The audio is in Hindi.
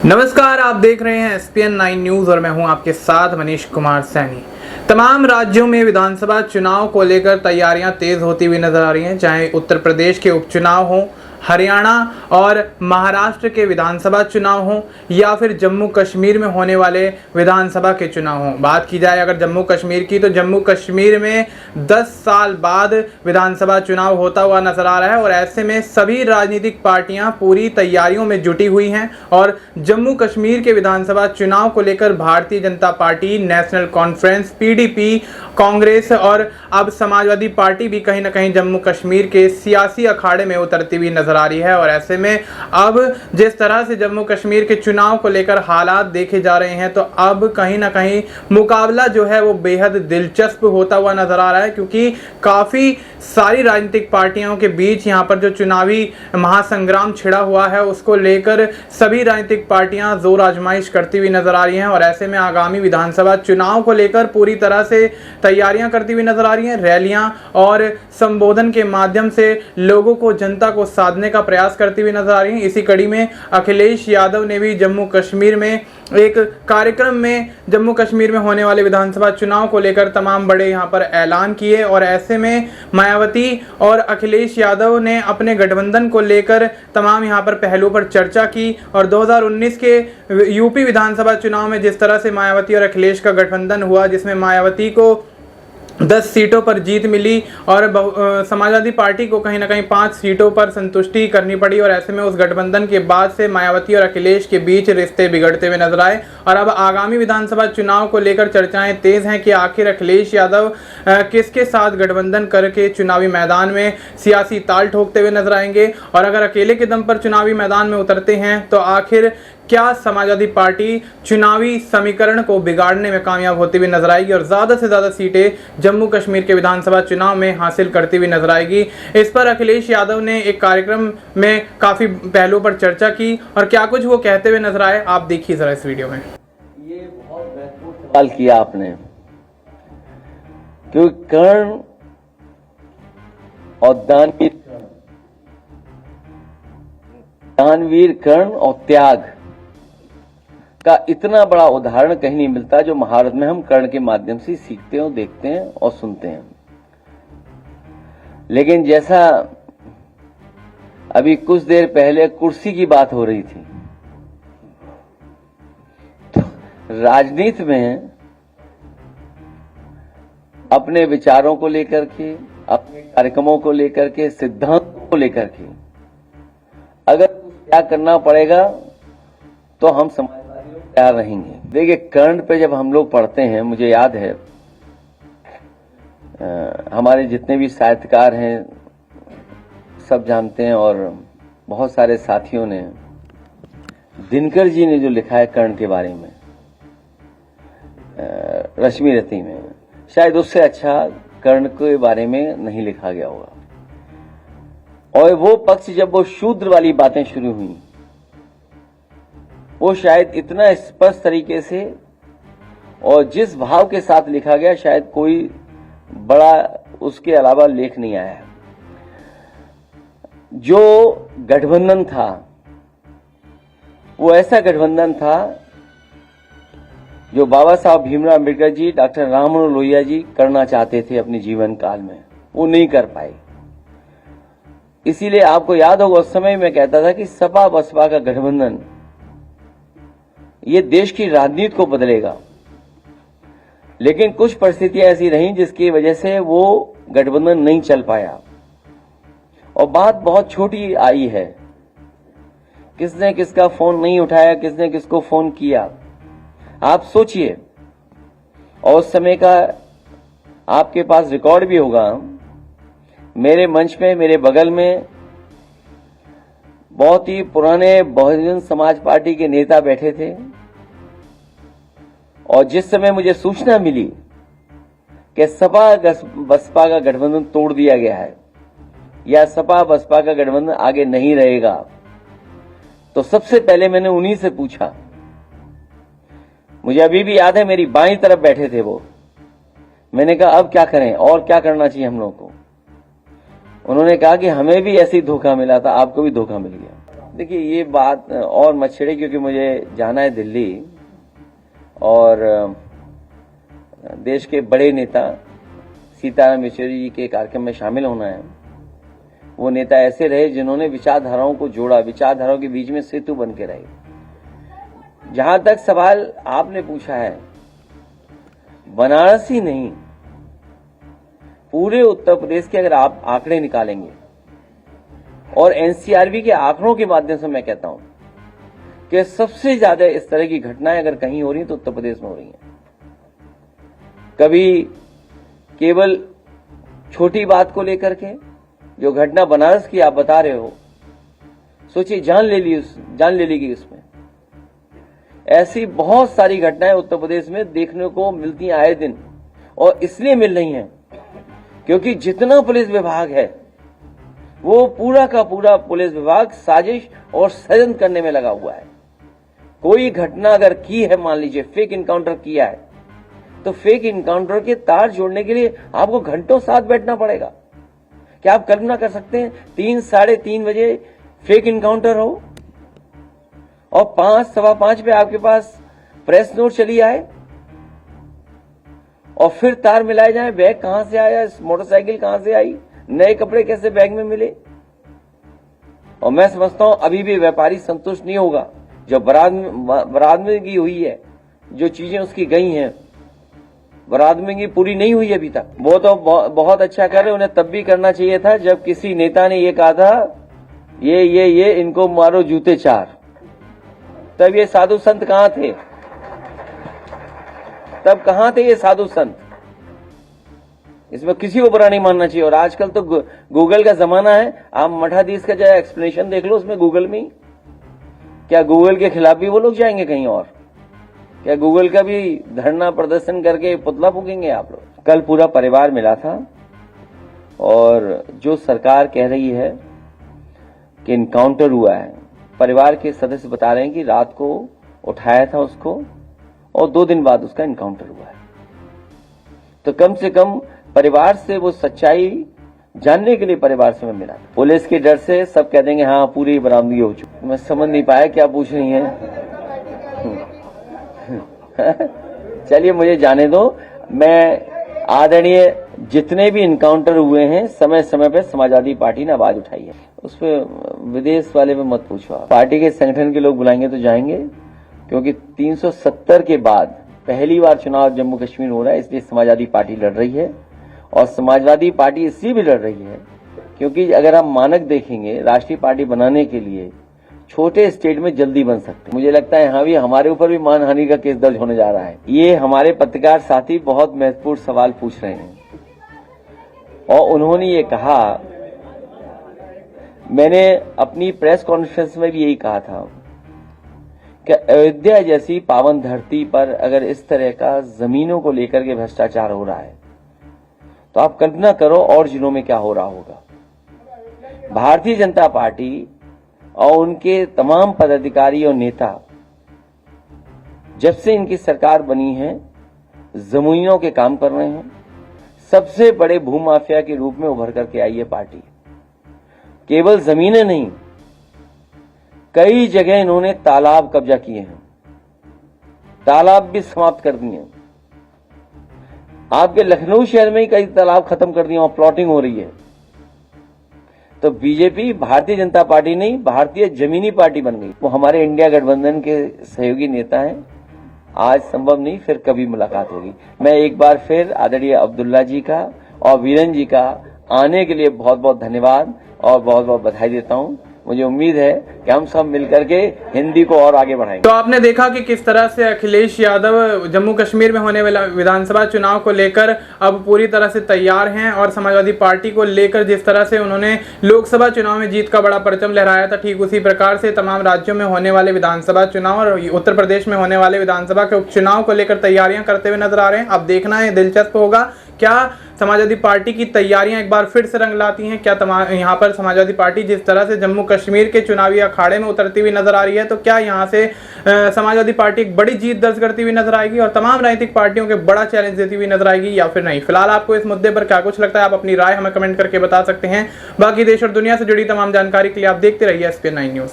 नमस्कार, आप देख रहे हैं SPN 9 न्यूज और मैं हूं आपके साथ मनीष कुमार सैनी। तमाम राज्यों में विधानसभा चुनाव को लेकर तैयारियां तेज होती हुई नजर आ रही हैं, चाहे उत्तर प्रदेश के उपचुनाव हों, हरियाणा और महाराष्ट्र के विधानसभा चुनाव हों या फिर जम्मू कश्मीर में होने वाले विधानसभा के चुनाव हों। बात की जाए अगर जम्मू कश्मीर की, तो जम्मू कश्मीर में 10 साल बाद विधानसभा चुनाव होता हुआ नजर आ रहा है और ऐसे में सभी राजनीतिक पार्टियां पूरी तैयारियों में जुटी हुई हैं और जम्मू कश्मीर के विधानसभा चुनाव को लेकर Bharatiya Janata party, national conference, PDP, Congress और अब समाजवादी पार्टी भी कहीं ना कहीं जम्मू कश्मीर के सियासी अखाड़े में उतरती हुई नजर आ रही है। और ऐसे में अब जिस तरह से जम्मू कश्मीर के चुनाव को लेकर हालात देखे जा रहे हैं, तो अब कहीं ना कहीं मुकाबला जो है वो बेहद दिलचस्प होता हुआ नजर आ रहा है, क्योंकि काफी सारी राजनीतिक पार्टियों के बीच यहाँ पर जो चुनावी महासंग्राम छिड़ा हुआ है उसको लेकर सभी राजनीतिक पार्टियां जोर आजमाइश करती हुई नजर आ रही हैं। और ऐसे में आगामी विधानसभा चुनाव को लेकर पूरी तरह से तैयारियां करती हुई नजर आ रही हैं। रैलियां और संबोधन के माध्यम से लोगों को, जनता को साधने का प्रयास करती हुई नजर आ रही हैं। इसी कड़ी में अखिलेश यादव ने भी जम्मू कश्मीर में एक कार्यक्रम में जम्मू कश्मीर में होने वाले विधानसभा चुनाव को लेकर तमाम बड़े यहां पर ऐलान किए। और ऐसे में मायावती और अखिलेश यादव ने अपने गठबंधन को लेकर तमाम यहां पर पहलुओं पर चर्चा की। और 2019 के यूपी विधानसभा चुनाव में जिस तरह से मायावती और अखिलेश का गठबंधन हुआ, जिसमें मायावती को 10 सीटों पर जीत मिली और समाजवादी पार्टी को कहीं ना कहीं 5 सीटों पर संतुष्टि करनी पड़ी। और ऐसे में उस गठबंधन के बाद से मायावती और अखिलेश के बीच रिश्ते बिगड़ते हुए नजर आए। और अब आगामी विधानसभा चुनाव को लेकर चर्चाएं तेज हैं कि आखिर अखिलेश यादव किसके साथ गठबंधन करके चुनावी मैदान में सियासी ताल ठोकते हुए नजर आएंगे। और अगर अकेले के दम पर चुनावी मैदान में उतरते हैं तो आखिर क्या समाजवादी पार्टी चुनावी समीकरण को बिगाड़ने में कामयाब होती हुई नजर आएगी और ज्यादा से ज्यादा सीटें जम्मू कश्मीर के विधानसभा चुनाव में हासिल करती हुई नजर आएगी। इस पर अखिलेश यादव ने एक कार्यक्रम में काफी पहलुओं पर चर्चा की और क्या कुछ वो कहते हुए नजर आए, आप देखिए जरा इस वीडियो में। ये बहुत महत्वपूर्ण सवाल किया आपने, क्योंकि कर्ण और दानवीर कर्ण और त्याग का इतना बड़ा उदाहरण कहीं नहीं मिलता जो महाभारत में हम कर्ण के माध्यम से सीखते हैं, देखते हैं और सुनते हैं। लेकिन जैसा अभी कुछ देर पहले कुर्सी की बात हो रही थी, तो राजनीति में अपने विचारों को लेकर के, अपने कार्यक्रमों को लेकर के, सिद्धांतों को लेकर के अगर क्या करना पड़ेगा तो हम समाजवादी तैयार रहेंगे। देखिए, कर्ण पे जब हम लोग पढ़ते हैं, मुझे याद है हमारे जितने भी साहित्यकार हैं सब जानते हैं और बहुत सारे साथियों ने, दिनकर जी ने जो लिखा है कर्ण के बारे में रश्मि रति में, शायद उससे अच्छा कर्ण के बारे में नहीं लिखा गया होगा। और वो पक्ष जब वो शूद्र वाली बातें शुरू हुई, वो शायद इतना स्पष्ट तरीके से और जिस भाव के साथ लिखा गया, शायद कोई बड़ा उसके अलावा लेख नहीं आया। जो गठबंधन था वो ऐसा गठबंधन था जो बाबा साहब भीमराव अम्बेडकर जी, डॉक्टर राम मनोहर लोहिया जी करना चाहते थे अपने जीवन काल में, वो नहीं कर पाए। इसीलिए आपको याद होगा उस समय मैं कहता था कि सपा बसपा का गठबंधन ये देश की राजनीति को बदलेगा। लेकिन कुछ परिस्थितियां ऐसी रहीं जिसकी वजह से वो गठबंधन नहीं चल पाया। और बात बहुत छोटी आई है, किसने किसका फोन नहीं उठाया, किसने किसको फोन किया, आप सोचिए। और उस समय का आपके पास रिकॉर्ड भी होगा। मेरे मंच में, मेरे बगल में बहुत ही पुराने बहुजन समाज पार्टी के नेता बैठे थे और जिस समय मुझे सूचना मिली कि सपा बसपा का गठबंधन तोड़ दिया गया है या सपा बसपा का गठबंधन आगे नहीं रहेगा, तो सबसे पहले मैंने उन्हीं से पूछा। मुझे अभी भी याद है, मेरी बाईं तरफ बैठे थे वो। मैंने कहा अब क्या करें और क्या करना चाहिए हम लोगों को। उन्होंने कहा कि हमें भी ऐसी धोखा मिला था, आपको भी धोखा मिल गया। देखिए ये बात और मत छेड़े, क्योंकि मुझे जाना है दिल्ली और देश के बड़े नेता सीताराम येचुरी जी के कार्यक्रम में शामिल होना है। वो नेता ऐसे रहे जिन्होंने विचारधाराओं को जोड़ा, विचारधाराओं के बीच में सेतु बन के रहे। जहां तक सवाल आपने पूछा है, बनारस ही नहीं पूरे उत्तर प्रदेश के अगर आप आंकड़े निकालेंगे, और एनसीआरबी के आंकड़ों के माध्यम से मैं कहता हूं कि सबसे ज्यादा इस तरह की घटनाएं अगर कहीं हो रही हैं तो उत्तर प्रदेश में हो रही हैं। कभी केवल छोटी बात को लेकर के, जो घटना बनारस की आप बता रहे हो, सोचिए जान ले लेगी उसमें। ऐसी बहुत सारी घटनाएं उत्तर प्रदेश में देखने को मिलती हैं आए दिन, और इसलिए मिल रही हैं क्योंकि जितना पुलिस विभाग है वो पूरा का पूरा पुलिस विभाग साजिश और षड्यंत्र करने में लगा हुआ है। कोई घटना अगर की है, मान लीजिए फेक इनकाउंटर किया है, तो फेक इनकाउंटर के तार जोड़ने के लिए आपको घंटों साथ बैठना पड़ेगा। क्या आप कल्पना कर सकते हैं 3 साढ़े 3 बजे फेक इनकाउंटर हो और 5 सवा 5 पे आपके पास प्रेस नोट चली आए और फिर तार मिलाए जाए, बैग कहां से आया, मोटरसाइकिल कहां से आई, नए कपड़े कैसे बैग में मिले। और मैं समझता हूं अभी भी व्यापारी संतुष्ट नहीं होगा। जो बरामदगी हुई है, जो चीजें उसकी गई हैं, बरामदगी पूरी नहीं हुई अभी तक। वो तो बहुत अच्छा कर रहे, उन्हें तब भी करना चाहिए था जब किसी नेता ने ये कहा था ये इनको मारो जूते 4। तब ये साधु संत कहां थे? तब कहां थे ये साधु संत? इसमें किसी को बुरा नहीं मानना चाहिए। और आजकल तो गूगल का जमाना है, आप मठाधीश का जो एक्सप्लेनेशन देख लो उसमें गूगल में ही। क्या गूगल के खिलाफ भी वो लोग जाएंगे कहीं और? क्या गूगल का भी धरना प्रदर्शन करके पुतला फूकेंगे आप लोग? कल पूरा परिवार मिला था और जो सरकार कह रही है कि इनकाउंटर हुआ है, परिवार के सदस्य बता रहे हैं कि रात को उठाया था उसको और 2 दिन बाद उसका इनकाउंटर हुआ है। तो कम से कम परिवार से वो सच्चाई जानने के लिए परिवार से मैं मिला था। पुलिस के डर से सब कह देंगे हाँ पूरी बरामदगी हो चुकी। मैं समझ नहीं पाया क्या पूछ रही हैं। चलिए मुझे जाने दो। मैं आदरणीय जितने भी इनकाउंटर हुए हैं समय समय पे समाजवादी पार्टी ने आवाज उठाई है, उस पर विदेश वाले में मत पूछो। पार्टी के संगठन के लोग बुलाएंगे तो जाएंगे, क्योंकि 370 के बाद पहली बार चुनाव जम्मू कश्मीर हो रहा है, इसलिए समाजवादी पार्टी लड़ रही है। और समाजवादी पार्टी इसलिए भी लड़ रही है क्योंकि अगर हम मानक देखेंगे राष्ट्रीय पार्टी बनाने के लिए छोटे स्टेट में जल्दी बन सकते हैं। मुझे लगता है यहाँ भी हमारे ऊपर भी मानहानि का केस दर्ज होने जा रहा है। ये हमारे पत्रकार साथी बहुत महत्वपूर्ण सवाल पूछ रहे हैं और उन्होंने ये कहा, मैंने अपनी प्रेस कॉन्फ्रेंस में भी यही कहा था कि अयोध्या जैसी पावन धरती पर अगर इस तरह का जमीनों को लेकर के भ्रष्टाचार हो रहा है तो आप कल्पना करो और जिलों में क्या हो रहा होगा। भारतीय जनता पार्टी और उनके तमाम पदाधिकारी और नेता जब से इनकी सरकार बनी है जमीनों के काम कर रहे हैं। सबसे बड़े भूमाफिया के रूप में उभर करके आई है पार्टी। केवल जमीनें नहीं, कई जगह इन्होंने तालाब कब्जा किए हैं, तालाब भी समाप्त कर दिए हैं। आपके लखनऊ शहर में ही कई तालाब खत्म कर दिए, वहां प्लॉटिंग हो रही है। तो बीजेपी भारतीय जनता पार्टी नहीं, भारतीय जमीनी पार्टी बन गई। वो हमारे इंडिया गठबंधन के सहयोगी नेता हैं। आज संभव नहीं, फिर कभी मुलाकात होगी। मैं एक बार फिर आदरणीय अब्दुल्ला जी का और वीरेन जी का आने के लिए बहुत बहुत धन्यवाद और बहुत बहुत बधाई देता हूं। मुझे उम्मीद है कि हम सब मिलकर के हिंदी को और आगे बढ़ाएंगे। तो आपने देखा कि किस तरह से अखिलेश यादव जम्मू कश्मीर में होने वाला विधानसभा चुनाव को लेकर अब पूरी तरह से तैयार हैं और समाजवादी पार्टी को लेकर जिस तरह से उन्होंने लोकसभा चुनाव में जीत का बड़ा परचम लहराया था, ठीक उसी प्रकार से तमाम राज्यों में होने वाले विधानसभा चुनाव और उत्तर प्रदेश में होने वाले विधानसभा के उपचुनाव को लेकर तैयारियां करते हुए नजर आ रहे हैं। अब देखना है, दिलचस्प होगा क्या समाजवादी पार्टी की तैयारियां एक बार फिर से रंग लाती हैं। क्या यहाँ पर समाजवादी पार्टी जिस तरह से जम्मू कश्मीर के चुनावी अखाड़े में उतरती हुई नजर आ रही है, तो क्या यहाँ से समाजवादी पार्टी एक बड़ी जीत दर्ज करती हुई नजर आएगी और तमाम राजनीतिक पार्टियों के बड़ा चैलेंज देती हुई नजर आएगी या फिर नहीं। फिलहाल आपको इस मुद्दे पर क्या कुछ लगता है, आप अपनी राय हमें कमेंट करके बता सकते हैं। बाकी देश और दुनिया से जुड़ी तमाम जानकारी के लिए आप देखते रहिए SPN9 न्यूज।